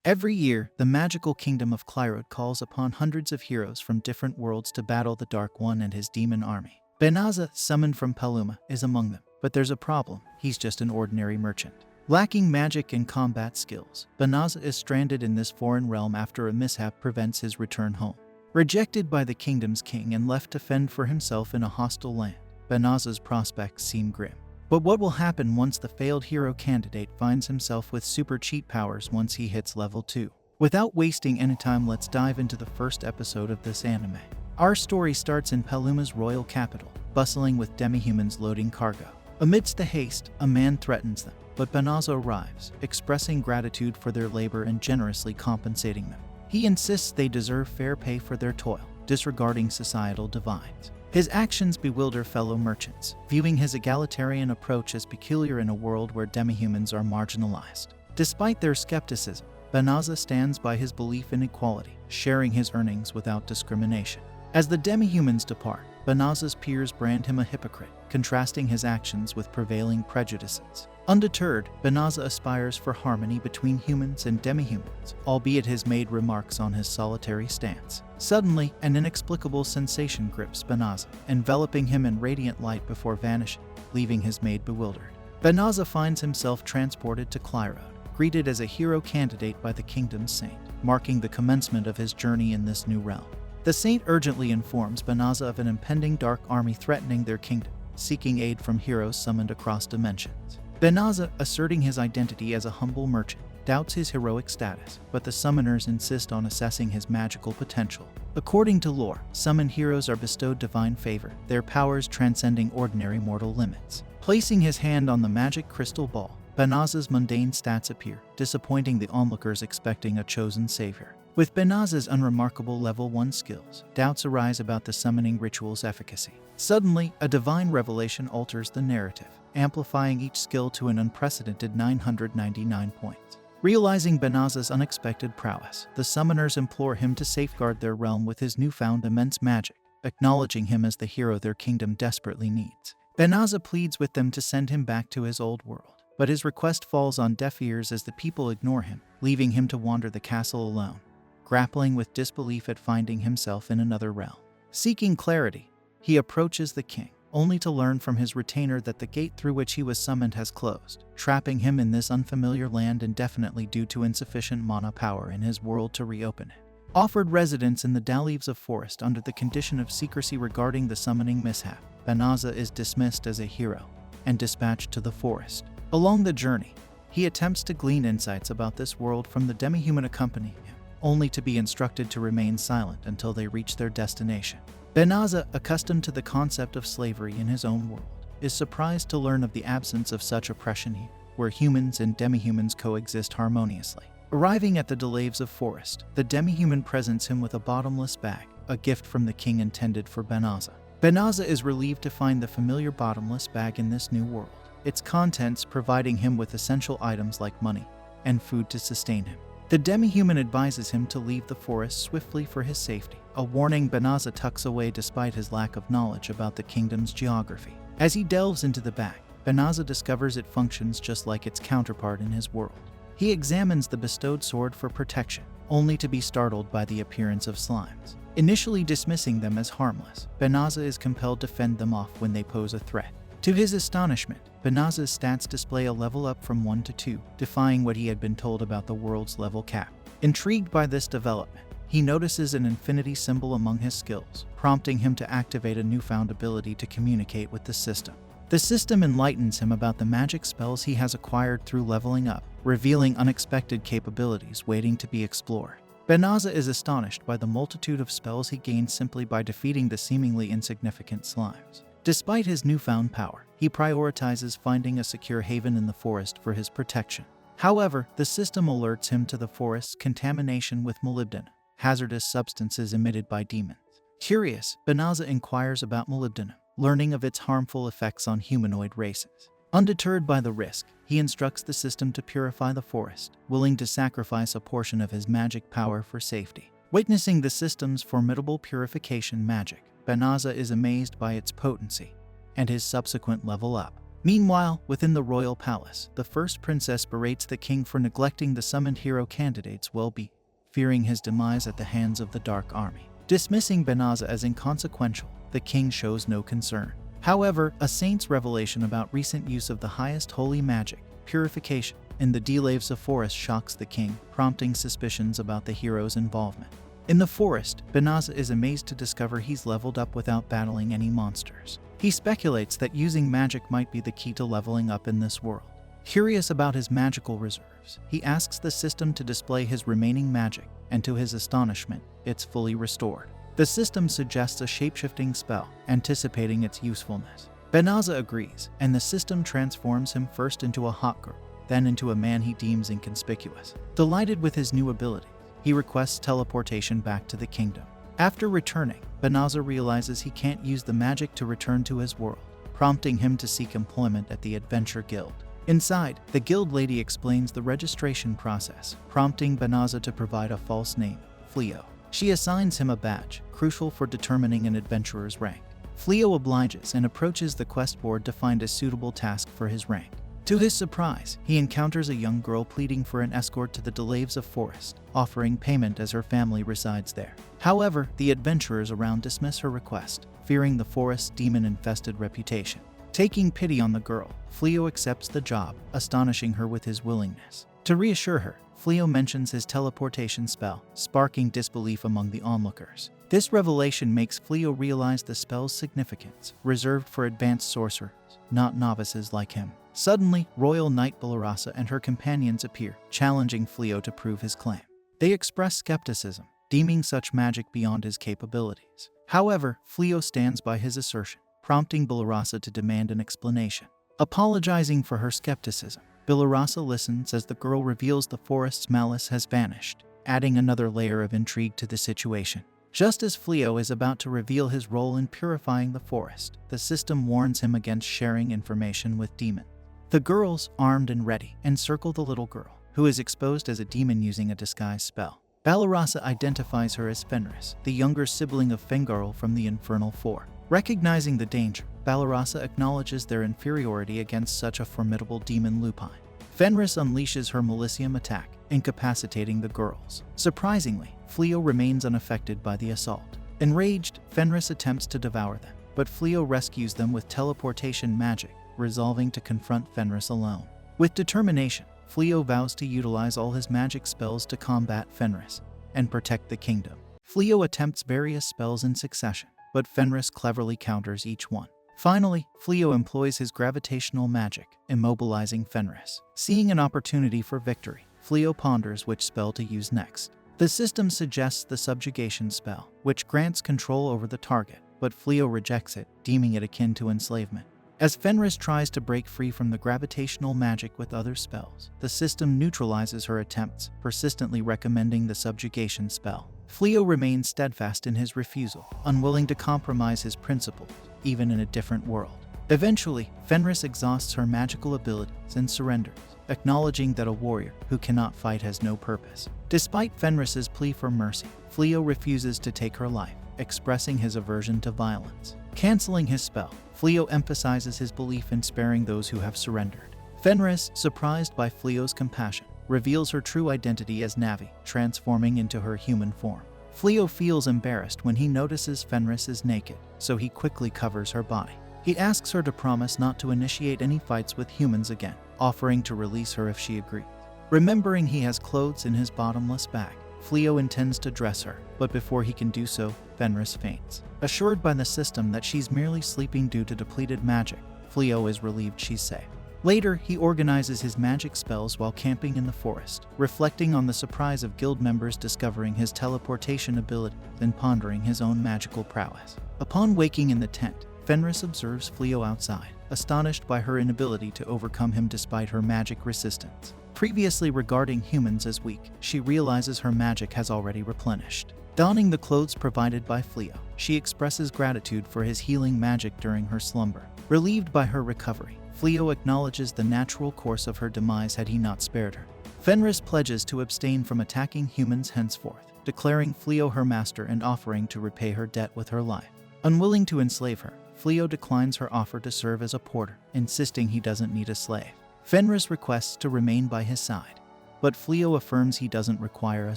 Every year, the magical kingdom of Clyrode calls upon hundreds of heroes from different worlds to battle the Dark One and his demon army. Benaza, summoned from Paluma, is among them, but there's a problem: he's just an ordinary merchant. Lacking magic and combat skills, Benaza is stranded in this foreign realm after a mishap prevents his return home. Rejected by the kingdom's king and left to fend for himself in a hostile land, Benaza's prospects seem grim. But what will happen once the failed hero candidate finds himself with super cheat powers once he hits level 2? Without wasting any time, let's dive into the first episode of this anime. Our story starts in Paluma's royal capital, bustling with demi-humans loading cargo. Amidst the haste, a man threatens them, but Benaza arrives, expressing gratitude for their labor and generously compensating them. He insists they deserve fair pay for their toil, disregarding societal divides. His actions bewilder fellow merchants, viewing his egalitarian approach as peculiar in a world where demi-humans are marginalized. Despite their skepticism, Benaza stands by his belief in equality, sharing his earnings without discrimination. As the demi-humans depart, Benaza's peers brand him a hypocrite, contrasting his actions with prevailing prejudices. Undeterred, Benaza aspires for harmony between humans and demi-humans, albeit his maid remarks on his solitary stance. Suddenly, an inexplicable sensation grips Benaza, enveloping him in radiant light before vanishing, leaving his maid bewildered. Benaza finds himself transported to Clyrode, greeted as a hero candidate by the kingdom's saint, marking the commencement of his journey in this new realm. The saint urgently informs Benaza of an impending dark army threatening their kingdom, seeking aid from heroes summoned across dimensions. Benaza, asserting his identity as a humble merchant, doubts his heroic status, but the summoners insist on assessing his magical potential. According to lore, summoned heroes are bestowed divine favor, their powers transcending ordinary mortal limits. Placing his hand on the magic crystal ball, Benaza's mundane stats appear, disappointing the onlookers expecting a chosen savior. With Benaza's unremarkable level 1 skills, doubts arise about the summoning ritual's efficacy. Suddenly, a divine revelation alters the narrative, amplifying each skill to an unprecedented 999 points. Realizing Benaza's unexpected prowess, the summoners implore him to safeguard their realm with his newfound immense magic, acknowledging him as the hero their kingdom desperately needs. Benaza pleads with them to send him back to his old world, but his request falls on deaf ears as the people ignore him, leaving him to wander the castle alone, grappling with disbelief at finding himself in another realm. Seeking clarity, he approaches the king, only to learn from his retainer that the gate through which he was summoned has closed, trapping him in this unfamiliar land indefinitely due to insufficient mana power in his world to reopen it. Offered residence in the Dalleaves of Forest under the condition of secrecy regarding the summoning mishap, Benaza is dismissed as a hero and dispatched to the forest. Along the journey, he attempts to glean insights about this world from the demi-human accompanying him, only to be instructed to remain silent until they reach their destination. Benaza, accustomed to the concept of slavery in his own world, is surprised to learn of the absence of such oppression here, where humans and demi-humans coexist harmoniously. Arriving at the Dalleaves of Forest, the demi-human presents him with a bottomless bag, a gift from the king intended for Benaza. Benaza is relieved to find the familiar bottomless bag in this new world, its contents providing him with essential items like money and food to sustain him. The demi-human advises him to leave the forest swiftly for his safety, a warning Benaza tucks away despite his lack of knowledge about the kingdom's geography. As he delves into the bag, Benaza discovers it functions just like its counterpart in his world. He examines the bestowed sword for protection, only to be startled by the appearance of slimes. Initially dismissing them as harmless, Benaza is compelled to fend them off when they pose a threat. To his astonishment, Benaza's stats display a level up from 1 to 2, defying what he had been told about the world's level cap. Intrigued by this development, he notices an infinity symbol among his skills, prompting him to activate a newfound ability to communicate with the system. The system enlightens him about the magic spells he has acquired through leveling up, revealing unexpected capabilities waiting to be explored. Benaza is astonished by the multitude of spells he gained simply by defeating the seemingly insignificant slimes. Despite his newfound power, he prioritizes finding a secure haven in the forest for his protection. However, the system alerts him to the forest's contamination with molybdenum, hazardous substances emitted by demons. Curious, Benaza inquires about molybdenum, learning of its harmful effects on humanoid races. Undeterred by the risk, he instructs the system to purify the forest, willing to sacrifice a portion of his magic power for safety. Witnessing the system's formidable purification magic, Benaza is amazed by its potency and his subsequent level up. Meanwhile, within the royal palace, the first princess berates the king for neglecting the summoned hero candidate's well-being, fearing his demise at the hands of the Dark Army. Dismissing Benaza as inconsequential, the king shows no concern. However, a saint's revelation about recent use of the highest holy magic, purification, in the Delaves of Forest shocks the king, prompting suspicions about the hero's involvement. In the forest, Benaza is amazed to discover he's leveled up without battling any monsters. He speculates that using magic might be the key to leveling up in this world. Curious about his magical reserves, he asks the system to display his remaining magic, and to his astonishment, it's fully restored. The system suggests a shapeshifting spell, anticipating its usefulness. Benaza agrees, and the system transforms him first into a hot girl, then into a man he deems inconspicuous. Delighted with his new ability, he requests teleportation back to the kingdom. After returning, Benaza realizes he can't use the magic to return to his world, prompting him to seek employment at the Adventure Guild. Inside, the guild lady explains the registration process, prompting Benaza to provide a false name, Fleo. She assigns him a badge, crucial for determining an adventurer's rank. Fleo obliges and approaches the quest board to find a suitable task for his rank. To his surprise, he encounters a young girl pleading for an escort to the Delaves of Forest, offering payment as her family resides there. However, the adventurers around dismiss her request, fearing the forest's demon-infested reputation. Taking pity on the girl, Fleo accepts the job, astonishing her with his willingness. To reassure her, Fleo mentions his teleportation spell, sparking disbelief among the onlookers. This revelation makes Fleo realize the spell's significance, reserved for advanced sorcerers, not novices like him. Suddenly, Royal Knight Balarasa and her companions appear, challenging Fleo to prove his claim. They express skepticism, deeming such magic beyond his capabilities. However, Fleo stands by his assertion, prompting Balarasa to demand an explanation. Apologizing for her skepticism, Balarasa listens as the girl reveals the forest's malice has vanished, adding another layer of intrigue to the situation. Just as Fleo is about to reveal his role in purifying the forest, the system warns him against sharing information with demons. The girls, armed and ready, encircle the little girl, who is exposed as a demon using a disguise spell. Balarasa identifies her as Fenris, the younger sibling of Fengarl from the Infernal Four. Recognizing the danger, Balarasa acknowledges their inferiority against such a formidable demon lupine. Fenris unleashes her Malicium attack, incapacitating the girls. Surprisingly, Fleo remains unaffected by the assault. Enraged, Fenris attempts to devour them, but Fleo rescues them with teleportation magic, resolving to confront Fenris alone. With determination, Fleo vows to utilize all his magic spells to combat Fenris and protect the kingdom. Fleo attempts various spells in succession, but Fenris cleverly counters each one. Finally, Fleo employs his gravitational magic, immobilizing Fenris. Seeing an opportunity for victory, Fleo ponders which spell to use next. The system suggests the subjugation spell, which grants control over the target, but Fleo rejects it, deeming it akin to enslavement. As Fenris tries to break free from the gravitational magic with other spells, the system neutralizes her attempts, persistently recommending the subjugation spell. Fleo remains steadfast in his refusal, unwilling to compromise his principles, even in a different world. Eventually, Fenris exhausts her magical abilities and surrenders, acknowledging that a warrior who cannot fight has no purpose. Despite Fenris's plea for mercy, Fleo refuses to take her life, expressing his aversion to violence. Canceling his spell, Fleo emphasizes his belief in sparing those who have surrendered. Fenris, surprised by Fleo's compassion, reveals her true identity as Navi, transforming into her human form. Fleo feels embarrassed when he notices Fenris is naked, so he quickly covers her body. He asks her to promise not to initiate any fights with humans again, offering to release her if she agrees. Remembering he has clothes in his bottomless bag, Fleo intends to dress her, but before he can do so, Fenris faints. Assured by the system that she's merely sleeping due to depleted magic, Fleo is relieved she's safe. Later, he organizes his magic spells while camping in the forest, reflecting on the surprise of guild members discovering his teleportation ability and pondering his own magical prowess. Upon waking in the tent, Fenris observes Fleo outside, astonished by her inability to overcome him despite her magic resistance. Previously regarding humans as weak, she realizes her magic has already replenished. Donning the clothes provided by Fleo, she expresses gratitude for his healing magic during her slumber. Relieved by her recovery, Fleo acknowledges the natural course of her demise had he not spared her. Fenris pledges to abstain from attacking humans henceforth, declaring Fleo her master and offering to repay her debt with her life. Unwilling to enslave her, Fleo declines her offer to serve as a porter, insisting he doesn't need a slave. Fenris requests to remain by his side, but Fleo affirms he doesn't require a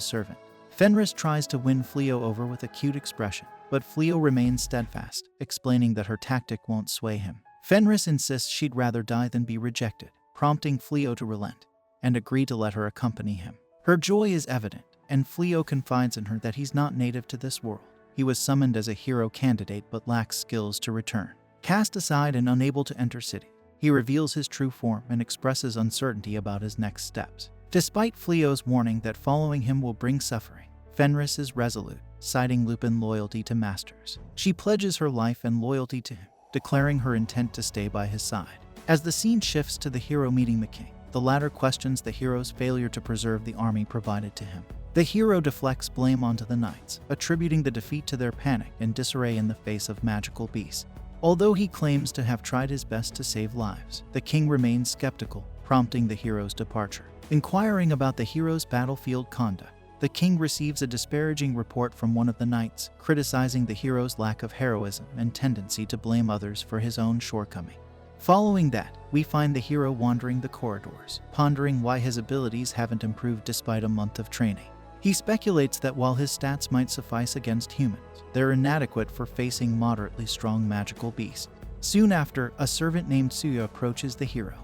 servant. Fenris tries to win Fleo over with a cute expression, but Fleo remains steadfast, explaining that her tactic won't sway him. Fenris insists she'd rather die than be rejected, prompting Fleo to relent and agree to let her accompany him. Her joy is evident, and Fleo confides in her that he's not native to this world. He was summoned as a hero candidate but lacks skills to return. Cast aside and unable to enter city, he reveals his true form and expresses uncertainty about his next steps. Despite Fleo's warning that following him will bring suffering, Fenris is resolute, citing Lupin loyalty to masters. She pledges her life and loyalty to him, declaring her intent to stay by his side. As the scene shifts to the hero meeting the king, the latter questions the hero's failure to preserve the army provided to him. The hero deflects blame onto the knights, attributing the defeat to their panic and disarray in the face of magical beasts. Although he claims to have tried his best to save lives, the king remains skeptical, prompting the hero's departure. Inquiring about the hero's battlefield conduct, the king receives a disparaging report from one of the knights, criticizing the hero's lack of heroism and tendency to blame others for his own shortcoming. Following that, we find the hero wandering the corridors, pondering why his abilities haven't improved despite a month of training. He speculates that while his stats might suffice against humans, they're inadequate for facing moderately strong magical beasts. Soon after, a servant named Suya approaches the hero,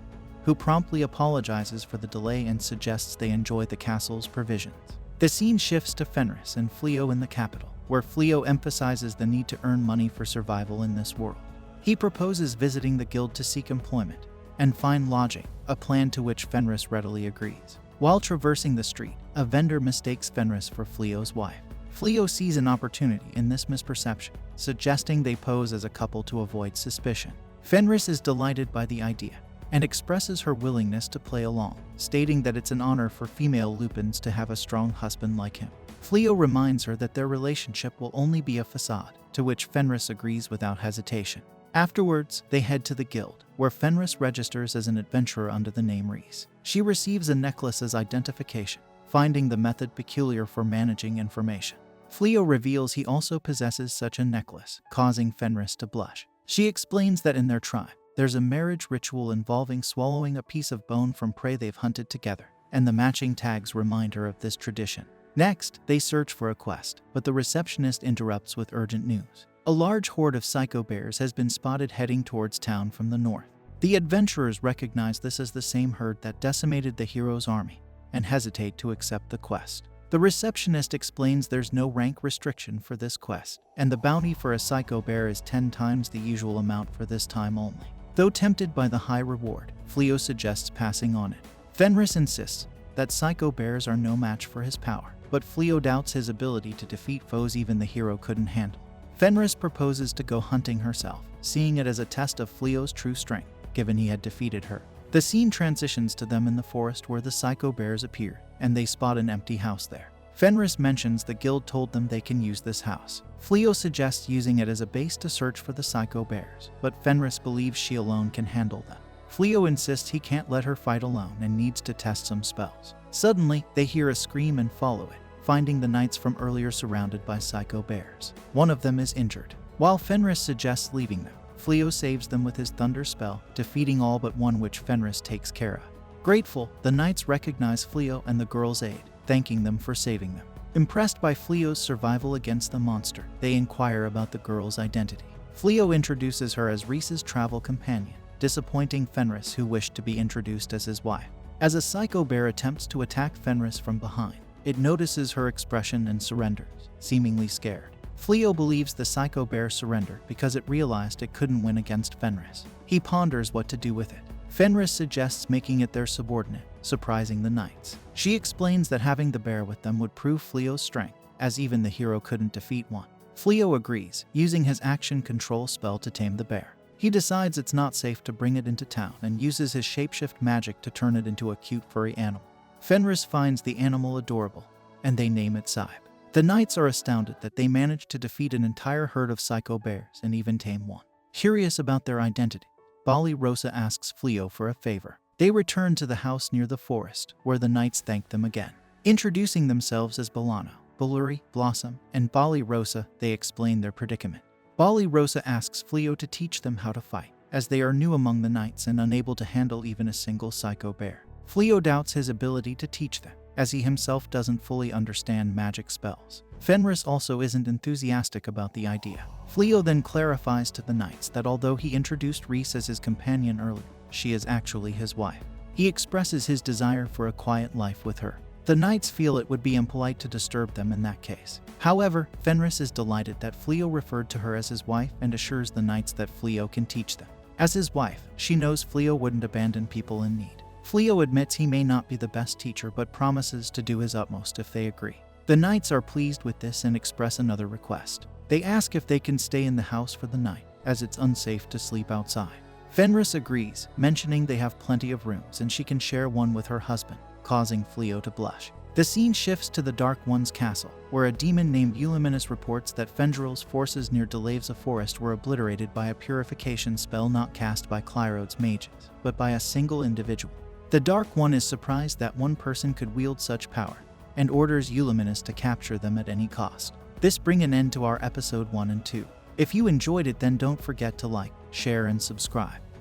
who promptly apologizes for the delay and suggests they enjoy the castle's provisions. The scene shifts to Fenris and Fleo in the capital, where Fleo emphasizes the need to earn money for survival in this world. He proposes visiting the guild to seek employment and find lodging, a plan to which Fenris readily agrees. While traversing the street, a vendor mistakes Fenris for Fleo's wife. Fleo sees an opportunity in this misperception, suggesting they pose as a couple to avoid suspicion. Fenris is delighted by the idea and expresses her willingness to play along, stating that it's an honor for female Lupins to have a strong husband like him. Fleo reminds her that their relationship will only be a facade, to which Fenris agrees without hesitation. Afterwards, they head to the guild, where Fenris registers as an adventurer under the name Reese. She receives a necklace as identification, finding the method peculiar for managing information. Fleo reveals he also possesses such a necklace, causing Fenris to blush. She explains that in their tribe, there's a marriage ritual involving swallowing a piece of bone from prey they've hunted together, and the matching tags remind her of this tradition. Next, they search for a quest, but the receptionist interrupts with urgent news. A large horde of psycho bears has been spotted heading towards town from the north. The adventurers recognize this as the same herd that decimated the hero's army and hesitate to accept the quest. The receptionist explains there's no rank restriction for this quest, and the bounty for a psycho bear is 10 times the usual amount for this time only. Though tempted by the high reward, Fleo suggests passing on it. Fenris insists that psycho bears are no match for his power, but Fleo doubts his ability to defeat foes even the hero couldn't handle. Fenris proposes to go hunting herself, seeing it as a test of Fleo's true strength, given he had defeated her. The scene transitions to them in the forest where the psycho bears appear, and they spot an empty house there. Fenris mentions the guild told them they can use this house. Fleo suggests using it as a base to search for the psycho bears, but Fenris believes she alone can handle them. Fleo insists he can't let her fight alone and needs to test some spells. Suddenly, they hear a scream and follow it, finding the knights from earlier surrounded by psycho bears. One of them is injured. While Fenris suggests leaving them, Fleo saves them with his thunder spell, defeating all but one, which Fenris takes care of. Grateful, the knights recognize Fleo and the girl's aid, thanking them for saving them. Impressed by Fleo's survival against the monster, they inquire about the girl's identity. Fleo introduces her as Reese's travel companion, disappointing Fenris, who wished to be introduced as his wife. As a psycho bear attempts to attack Fenris from behind, it notices her expression and surrenders, seemingly scared. Fleo believes the psycho bear surrendered because it realized it couldn't win against Fenris. He ponders what to do with it. Fenris suggests making it their subordinate, surprising the knights. She explains that having the bear with them would prove Fleo's strength, as even the hero couldn't defeat one. Fleo agrees, using his action control spell to tame the bear. He decides it's not safe to bring it into town and uses his shapeshift magic to turn it into a cute furry animal. Fenris finds the animal adorable, and they name it Saib. The knights are astounded that they managed to defeat an entire herd of psycho bears and even tame one. Curious about their identity, Bali Rosa asks Fleo for a favor. They return to the house near the forest, where the knights thank them again. Introducing themselves as Bolano, Baluri, Blossom, and Bali Rosa, they explain their predicament. Bali Rosa asks Fleo to teach them how to fight, as they are new among the knights and unable to handle even a single psycho bear. Fleo doubts his ability to teach them, as he himself doesn't fully understand magic spells. Fenris also isn't enthusiastic about the idea. Fleo then clarifies to the knights that although he introduced Reese as his companion earlier, she is actually his wife. He expresses his desire for a quiet life with her. The knights feel it would be impolite to disturb them in that case. However, Fenris is delighted that Fleo referred to her as his wife and assures the knights that Fleo can teach them. As his wife, she knows Fleo wouldn't abandon people in need. Fleo admits he may not be the best teacher but promises to do his utmost if they agree. The knights are pleased with this and express another request. They ask if they can stay in the house for the night, as it's unsafe to sleep outside. Fenris agrees, mentioning they have plenty of rooms and she can share one with her husband, causing Fleo to blush. The scene shifts to the Dark One's castle, where a demon named Euliminus reports that Fenrir's forces near Delavza Forest were obliterated by a purification spell not cast by Clyrod's mages, but by a single individual. The Dark One is surprised that one person could wield such power, and orders Euliminus to capture them at any cost. This brings an end to our episode 1 and 2. If you enjoyed it, then don't forget to like, share, and subscribe.